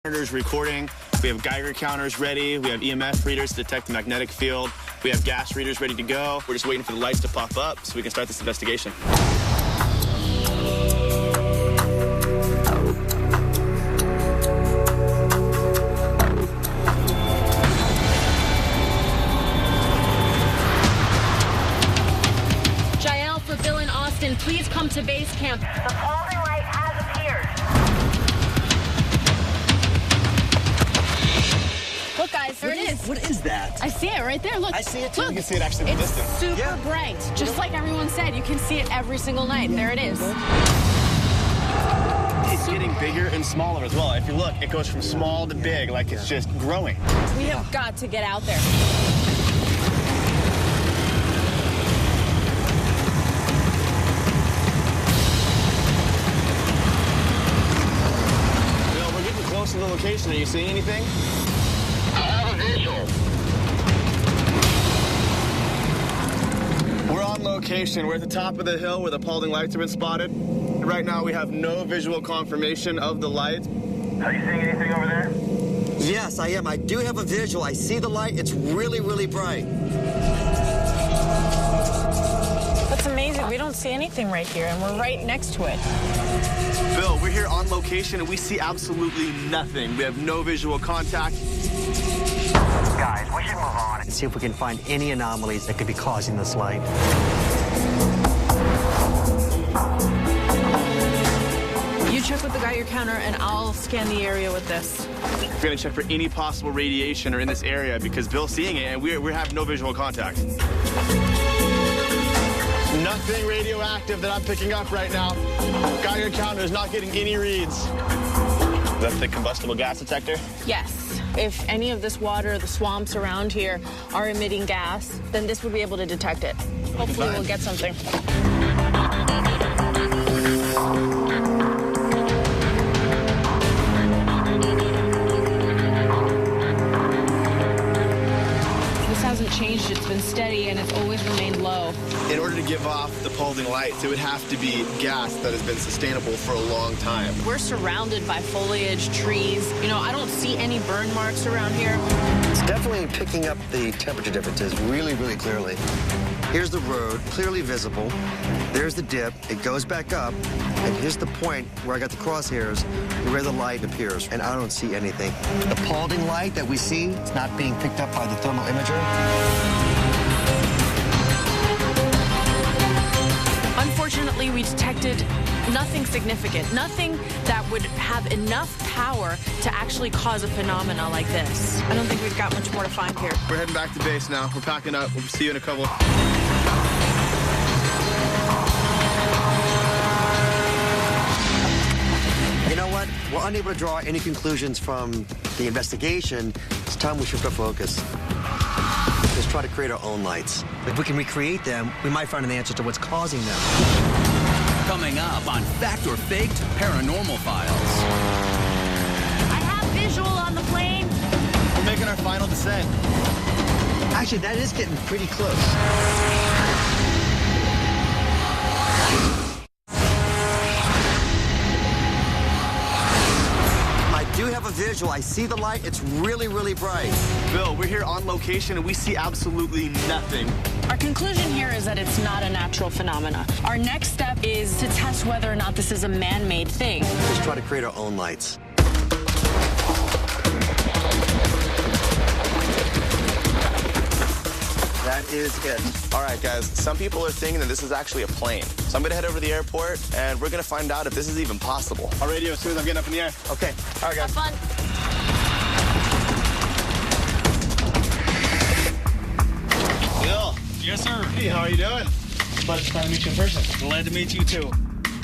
Monitors recording. We have Geiger counters ready. We have EMF readers to detect the magnetic field. We have gas readers ready to go. We're just waiting for the lights to pop up so we can start this investigation. Jael for Bill and Austin, please come to base camp. The holding light has appeared. Look, guys, there it is. What is that? I see it right there. Look. I see it too. Look. You can see it actually in the It's distance. super bright. Just like everyone said, you can see it every single night. There it is. It's getting bigger and smaller as well. If you look, it goes from small to big, like it's just growing. We have got to get out there. Bill, we're getting close to the location. Are you seeing anything? I have a visual. We're on location. We're at the top of the hill where the Paulding lights have been spotted. Right now, we have no visual confirmation of the light. Are you seeing anything over there? Yes, I am. I do have a visual. I see the light. It's really, really bright. That's amazing. We don't see anything right here, and we're right next to it. Bill, we're here on location, and we see absolutely nothing. We have no visual contact. Guys, we should move on. And see if we can find any anomalies that could be causing this light. You check with the Geiger counter, and I'll scan the area with this. We're going to check for any possible radiation or in this area because Bill's seeing it, and we have no visual contact. Nothing radioactive that I'm picking up right now. Geiger counter is not getting any reads. That's the combustible gas detector? Yes. If any of this water, the swamps around here, are emitting gas, then this would be able to detect it. Hopefully we'll get something. This hasn't changed. It's been steady, and it's always remained low. In order to give off the Paulding lights, it would have to be gas that has been sustainable for a long time. We're surrounded by foliage, trees. You know, I don't see any burn marks around here. It's definitely picking up the temperature differences really, really clearly. Here's the road, clearly visible. There's the dip. It goes back up. And here's the point where I got the crosshairs, where the light appears. And I don't see anything. The Paulding light that we see, it's not being picked up by the thermal imager. Unfortunately, we detected nothing significant, nothing that would have enough power to actually cause a phenomena like this. I don't think we've got much more to find here. We're heading back to base now. We're packing up. We'll see you in a couple. You know what? We're unable to draw any conclusions from the investigation. It's time we shift our focus. Let's try to create our own lights. If we can recreate them, we might find an answer to what's causing them. Coming up on Fact or Faked Paranormal Files. I have visual on the plane. We're making our final descent. Actually, that is getting pretty close. I do have a visual. I see the light. It's really, really bright. Bill, we're here on location, and we see absolutely nothing. Our conclusion here is that it's not a natural phenomena. Our next step is to test whether or not this is a man-made thing. Let's try to create our own lights. That is it. All right, guys, some people are thinking that this is actually a plane. So I'm going to head over to the airport, and we're going to find out if this is even possible. I'll radio as soon as I'm getting up in the air. Okay. All right, guys. Have fun. Bill. Yes, sir. Hey, how are you doing? Glad to meet you in person. Glad to meet you, too.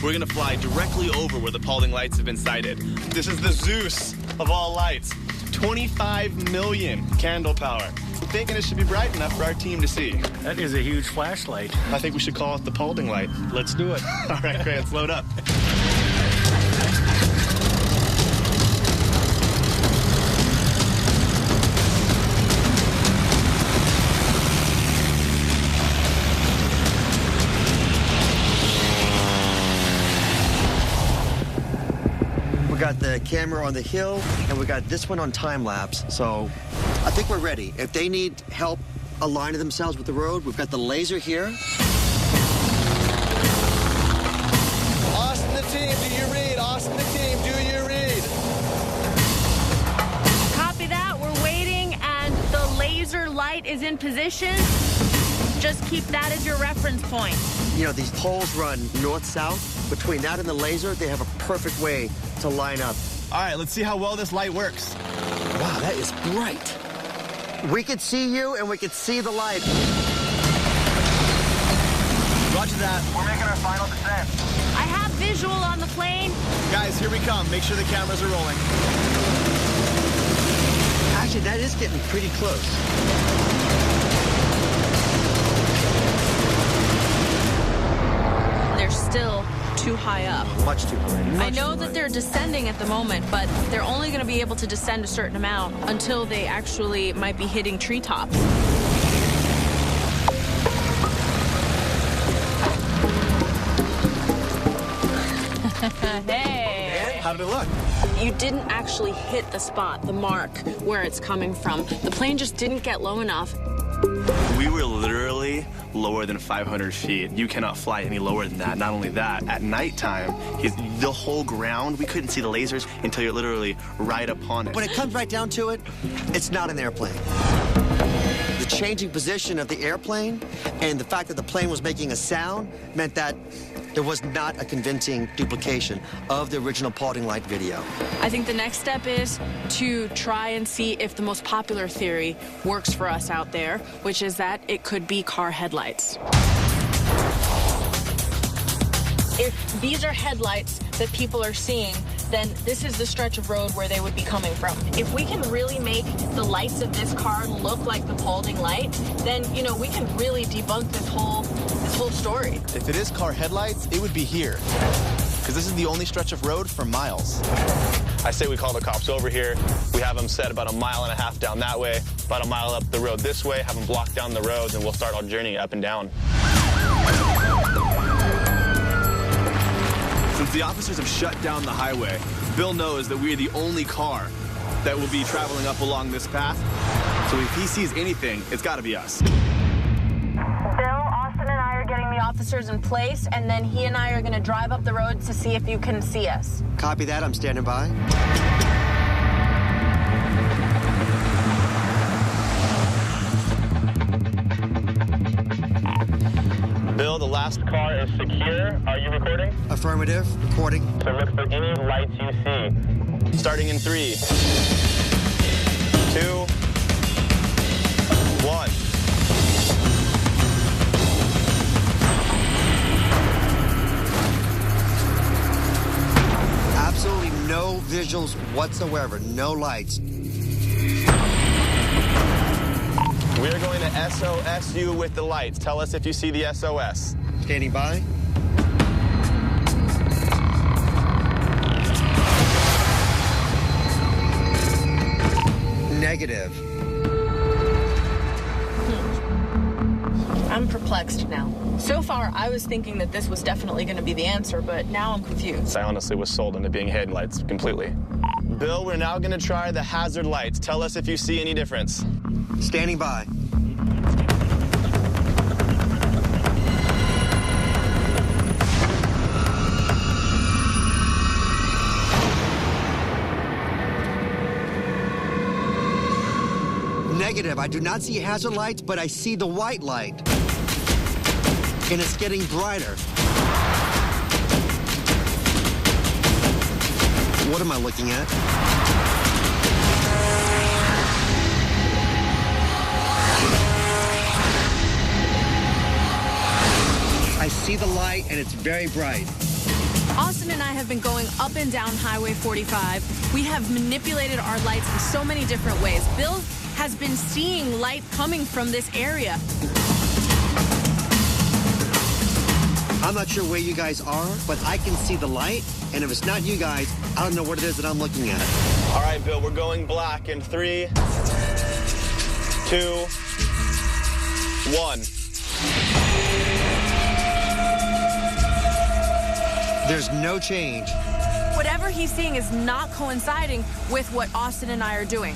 We're going to fly directly over where the Paulding lights have been sighted. This is the Zeus of all lights. 25 million candle power. I'm thinking it should be bright enough for our team to see. That is a huge flashlight. I think we should call it the Paulding light. Let's do it. All right, great. Let's load up. got the camera on the hill, and we got this one on time-lapse. So I think we're ready. If they need help aligning themselves with the road, we've got the laser here. Austin the team, do you read? Austin the team, do you read? Copy that. We're waiting, and the laser light is in position. Just keep that as your reference point. You know, these poles run north-south. Between that and the laser, they have a perfect way to line up. All right, let's see how well this light works. Wow, that is bright. We could see you, and we could see the light. Roger that. We're making our final descent. I have visual on the plane. Guys, here we come. Make sure the cameras are rolling. Actually, that is getting pretty close. They're still too high up. Much too high. I know that they're descending at the moment, but they're only going to be able to descend a certain amount until they actually might be hitting treetops. Hey! How did it look? You didn't actually hit the spot, the mark, where it's coming from. The plane just didn't get low enough. We were literally lower than 500 feet. You cannot fly any lower than that. Not only that, at nighttime, the whole ground, we couldn't see the lasers until you're literally right upon it. When it comes right down to it, it's not an airplane. The changing position of the airplane and the fact that the plane was making a sound meant that there was not a convincing duplication of the original Paulding Light video. I think the next step is to try and see if the most popular theory works for us out there, which is that it could be car headlights. If these are headlights that people are seeing, then this is the stretch of road where they would be coming from. If we can really make the lights of this car look like the Paulding Light, then, you know, we can really debunk this whole story. If it is car headlights, it would be here. Because this is the only stretch of road for miles. I say we call the cops over here. We have them set about 1.5 miles down that way, about 1 mile up the road this way, have them block down the roads, and we'll start our journey up and down. Since the officers have shut down the highway, Bill knows that we are the only car that will be traveling up along this path. So if he sees anything, it's got to be us. Bill, Austin and I are getting the officers in place, and then he and I are going to drive up the road to see if you can see us. Copy that, I'm standing by. Bill, the last car is secure. Are you recording? Affirmative, recording. So look for any lights you see. Starting in 3, 2, 1. Absolutely no visuals whatsoever, no lights. We are going to SOS you with the lights. Tell us if you see the SOS. Standing by. Negative. I'm perplexed now. So far, I was thinking that this was definitely going to be the answer, but now I'm confused. I honestly was sold into being headlights completely. Bill, we're now going to try the hazard lights. Tell us if you see any difference. Standing by. Negative. I do not see hazard lights, but I see the white light. And it's getting brighter. What am I looking at? I see the light, and it's very bright. Austin and I have been going up and down Highway 45. We have manipulated our lights in so many different ways. Bill has been seeing light coming from this area. I'm not sure where you guys are, but I can see the light, and if it's not you guys, I don't know what it is that I'm looking at. All right, Bill, we're going black in 3, 2, 1. There's no change. Whatever he's seeing is not coinciding with what Austin and I are doing.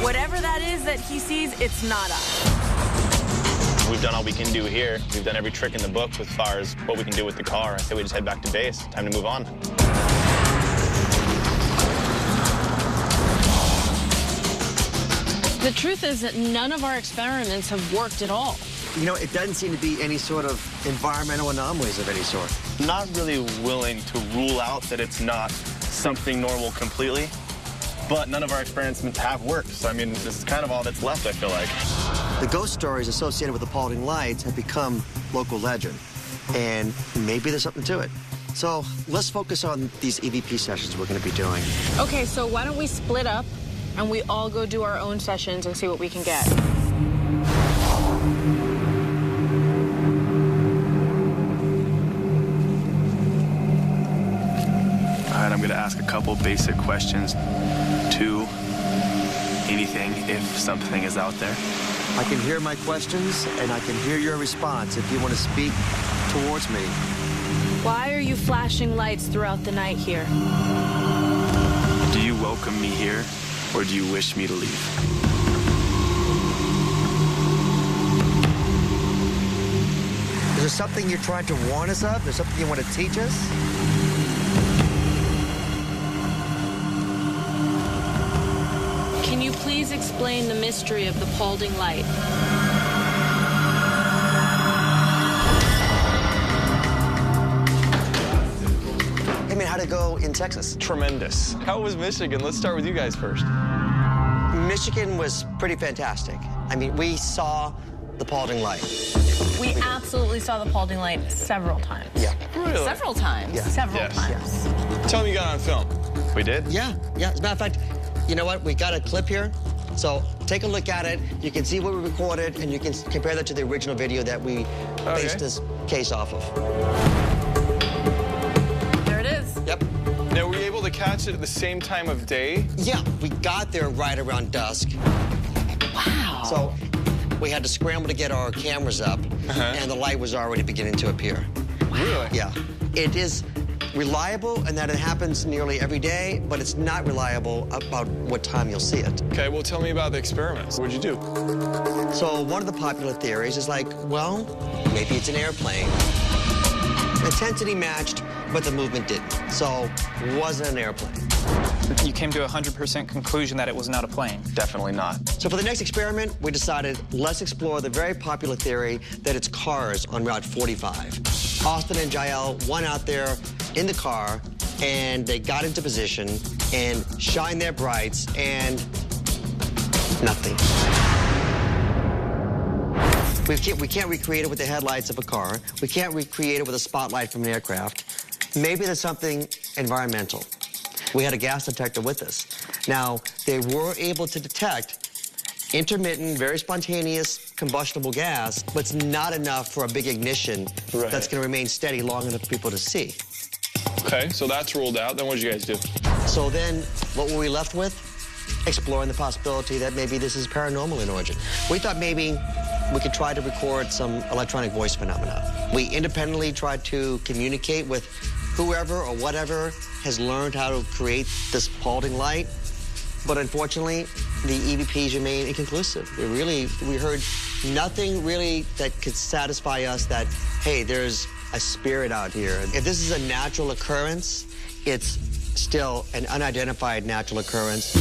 Whatever that is that he sees, it's not us. We've done all we can do here. We've done every trick in the book as far as what we can do with the car. I say we just head back to base. Time to move on. The truth is that none of our experiments have worked at all. You know, it doesn't seem to be any sort of environmental anomalies of any sort. Not really willing to rule out that it's not something normal completely, but none of our experiments have worked. So, I mean, this is kind of all that's left, I feel like. The ghost stories associated with the Paulding lights have become local legend, and maybe there's something to it. So let's focus on these EVP sessions we're going to be doing. Okay, so why don't we split up and we all go do our own sessions and see what we can get. All right, I'm going to ask a couple basic questions to anything if something is out there. I can hear my questions, and I can hear your response if you want to speak towards me. Why are you flashing lights throughout the night here? Do you welcome me here, or do you wish me to leave? Is there something you're trying to warn us of? Is there something you want to teach us? Can you please explain the mystery of the Paulding light? Hey, man, how'd it go in Texas? Tremendous. How was Michigan? Let's start with you guys first. Michigan was pretty fantastic. I mean, we saw the Paulding light. We absolutely saw the Paulding light several times. Yeah. Really? Several times. Yeah. Several Yes. times. Tell me you got on film. We did? Yeah. As a matter of fact, you know what? We got a clip here. So take a look at it. You can see what we recorded, and you can compare that to the original video that we based this case off of. There it is. Yep. Now, were you able to catch it at the same time of day? Yeah, we got there right around dusk. Wow. So we had to scramble to get our cameras up, and the light was already beginning to appear. Really? Yeah. It is reliable in that it happens nearly every day, but it's not reliable about what time you'll see it. Okay, well, tell me about the experiments. What'd you do? So one of the popular theories is like, well, maybe it's an airplane. Intensity matched, but the movement didn't. So it wasn't an airplane. You came to a 100% conclusion that it was not a plane. Definitely not. So for the next experiment, we decided let's explore the very popular theory that it's cars on Route 45. Austin and Jael went out there in the car, and they got into position and shined their brights, and nothing. We can't recreate it with the headlights of a car. We can't recreate it with a spotlight from an aircraft. Maybe there's something environmental. We had a gas detector with us. Now, they were able to detect intermittent, very spontaneous combustible gas, but it's not enough for a big ignition that's going to remain steady long enough for people to see. Okay, so that's ruled out. Then what did you guys do? So then, what were we left with? Exploring the possibility that maybe this is paranormal in origin. We thought maybe we could try to record some electronic voice phenomena. We independently tried to communicate with whoever or whatever has learned how to create this Paulding light, but unfortunately, the EVPs remain inconclusive. We heard nothing really that could satisfy us that, hey, there's a spirit out here. If this is a natural occurrence, it's still an unidentified natural occurrence.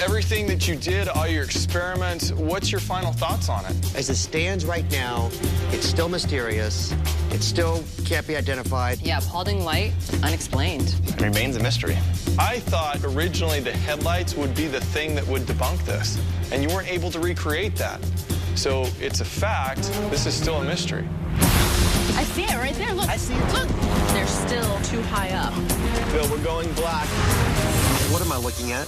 Everything that you did, all your experiments, what's your final thoughts on it? As it stands right now, it's still mysterious. It still can't be identified. Yeah, Paulding light, unexplained. It remains a mystery. I thought originally the headlights would be the thing that would debunk this, and you weren't able to recreate that. So it's a fact. This is still a mystery. I see it right there. Look. I see it. Look. They're still too high up. Bill, we're going black. What am I looking at?